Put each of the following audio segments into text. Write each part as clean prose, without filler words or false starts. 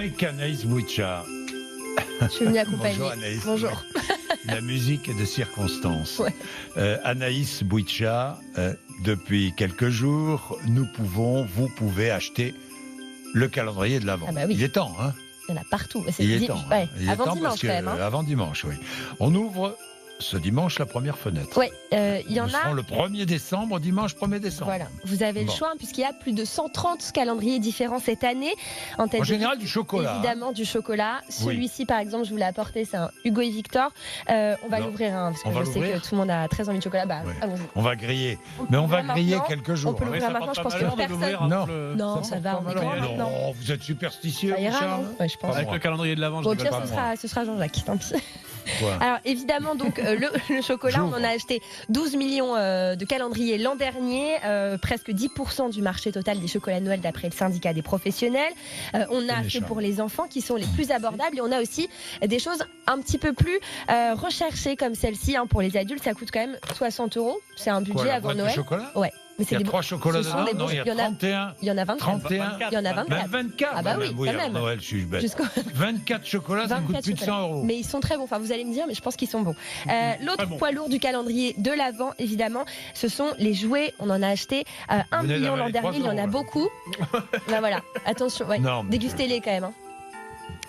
Avec Anaïs Bouicha. Je suis venue accompagner. Bonjour Anaïs. Bonjour. La musique est de circonstance. Ouais. Anaïs Bouicha, depuis quelques jours, vous pouvez acheter le calendrier de l'Avent. Ah bah oui. Il est temps, hein? Il y en a partout. Il est temps. Ouais, Il est avant temps dimanche parce que, quand même. Hein. Avant dimanche, oui. On ouvre ce dimanche la première fenêtre. Ouais, il y en Nous a. serons le 1er décembre, dimanche 1er décembre. Voilà, vous avez le Bon. choix hein, puisqu'il y a plus de 130 calendriers différents cette année. En tête En de général, liste, du chocolat. évidemment, du chocolat. Oui. Celui-ci, par exemple, je vous l'ai apporté, c'est un Hugo et Victor. On va Alors, l'ouvrir hein, parce que on va je sais l'ouvrir que tout le monde a très envie de chocolat. Bah, Ouais. allons-y. On va griller. On Mais peut on va l'ouvrir griller maintenant. quelques jours. On peut l'ouvrir maintenant, je pense que personne. Non. Non, ça va, on est grand maintenant. Non, vous êtes superstitieux, Ça ira, Charles. non Ouais, je pense. Pas Avec moi. le calendrier de l'Avent, je Bon, au rigole pire, pas. ce sera Jean-Jacques, tant pis. Quoi Alors évidemment donc le chocolat, on J'ouvre. en a acheté 12 millions de calendriers l'an dernier, presque 10% du marché total des chocolats de Noël d'après le syndicat des professionnels. On a ceux pour les enfants qui sont les plus abordables et on a aussi des choses un petit peu plus recherchées comme celle-ci. Hein, pour les adultes, ça coûte quand même 60 €. C'est un budget Quoi, la avant boîte de Noël. chocolat Ouais. Mais Il y c'est a des 3 chocolats ce sont dedans. des Non, bons- il y a 31. Il y en a 24. 31. Il y en a 24. Même 24. Ah bah oui, oui, quand alors, même. Noël, je suis bête. Jusqu'au 24 chocolats, ça me coûte 24 plus de 100 €. Mais ils sont très bons. Enfin, vous allez me dire, mais je pense qu'ils sont bons. L'autre Très bon. poids lourd du calendrier de l'Avent, évidemment, ce sont les jouets. On en a acheté 1 Vous venez million l'an d'avaler dernier. Il y en 3 a €, beaucoup. Ben voilà, attention. Ouais. Non, mais Dégustez-les quand même. Hein.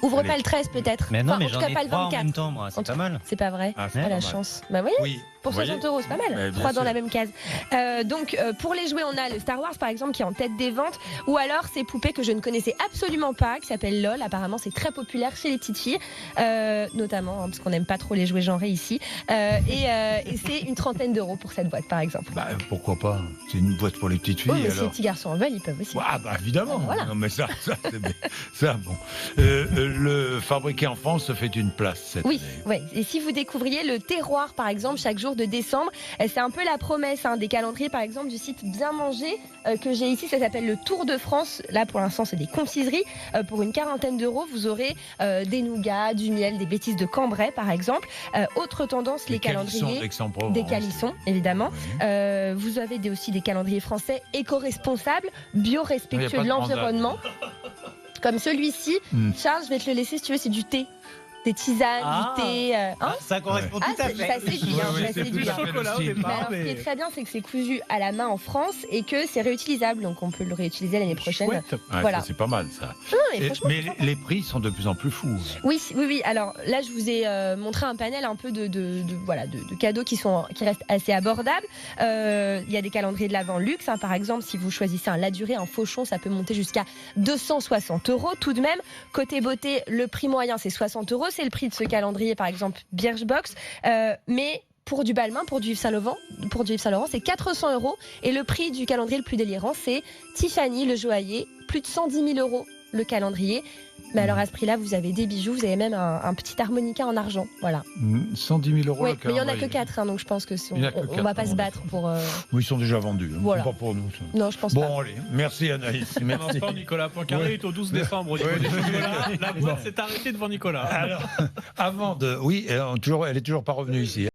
Ouvre Allez. pas le 13 peut-être. Mais non, Enfin, mais en tout j'en cas ai pas le 3 en 24. même temps, moi. C'est pas mal. C'est pas vrai. Ah, Ah, la pas mal. chance. Bah oui. Oui. Pour Vous voyez 60 €, c'est pas mal. Mais bien 3 dans sûr. la même case. Donc, pour les jouets, on a le Star Wars, par exemple, qui est en tête des ventes. Ou alors, ces poupées que je ne connaissais absolument pas, qui s'appellent LOL. Apparemment, c'est très populaire chez les petites filles. Notamment, hein, parce qu'on n'aime pas trop les jouets genrés ici. Et c'est une trentaine d'euros pour cette boîte, par exemple. Bah, pourquoi pas? C'est une boîte pour les petites filles, Oui, mais si les alors. petits garçons en veulent, ils peuvent aussi. Ah, bah, évidemment. Voilà. Non, mais ça, c'est bien. Ça, bon. Le fabriqué en France se fait une place cette Oui, année. ouais. Et si vous découvriez le terroir, par exemple, chaque jour de décembre, c'est un peu la promesse hein, des calendriers, par exemple, du site Bien Manger que j'ai ici. Ça s'appelle le Tour de France. Là, pour l'instant, c'est des confiseries. Pour une quarantaine d'euros, vous aurez des nougats, du miel, des bêtises de Cambrai, par exemple. Autre tendance, les calendriers. D'Aix-en-Provence. Des calissons, évidemment. Oui. Vous avez aussi des calendriers français éco-responsables, bio-respectueux Il y a pas de de l'environnement. Comme celui-ci. Mm. Charles, je vais te le laisser si tu veux, c'est du thé. Des tisanes, Ah. du thé. Hein Ça correspond Ah, tout à ça fait. séduit, hein, Ouais, ça ouais, c'est séduit, tout à hein. fait Chocolat au le style. départ. Mais alors, ce qui est très bien, c'est que c'est cousu à la main en France et que c'est réutilisable, donc on peut le réutiliser l'année prochaine. Chouette. Ouais, Voilà. ça, c'est pas mal, ça. Non, mais Et- franchement, mais les prix sont de plus en plus fous. oui, oui, oui. Alors là, je vous ai montré un panel un peu de cadeaux qui restent assez abordables. Il y a des calendriers de l'Avent luxe, hein, par exemple, si vous choisissez un La Durée, un Fauchon, ça peut monter jusqu'à 260 € tout de même. Côté beauté, le prix moyen c'est 60 €, c'est le prix de ce calendrier, par exemple Birchbox, mais pour du Balmain, pour du Yves Saint Laurent, c'est 400 € et le prix du calendrier le plus délirant, c'est Tiffany, le joaillier, plus de 110 000 € le calendrier. Mais alors à ce prix-là, vous avez des bijoux, vous avez même un petit harmonica en argent, voilà. 110 000 €. Oui, le mais il n'y en a que calendrier. 4, hein, donc je pense que Il y en a que on quatre, va pas ah se bon, battre pour. Oui, ils sont déjà vendus. hein. Voilà. C'est pas pour nous. ça. Non, je pense pas. Bon, allez. Merci Anaïs. Pour Merci. l'instant, Nicolas Poincaré Ouais. est au 12 décembre au niveau Ouais. des chocolats. La boîte Bon. s'est arrêtée devant Nicolas. Alors, avant de. Oui, elle est toujours pas revenue ici.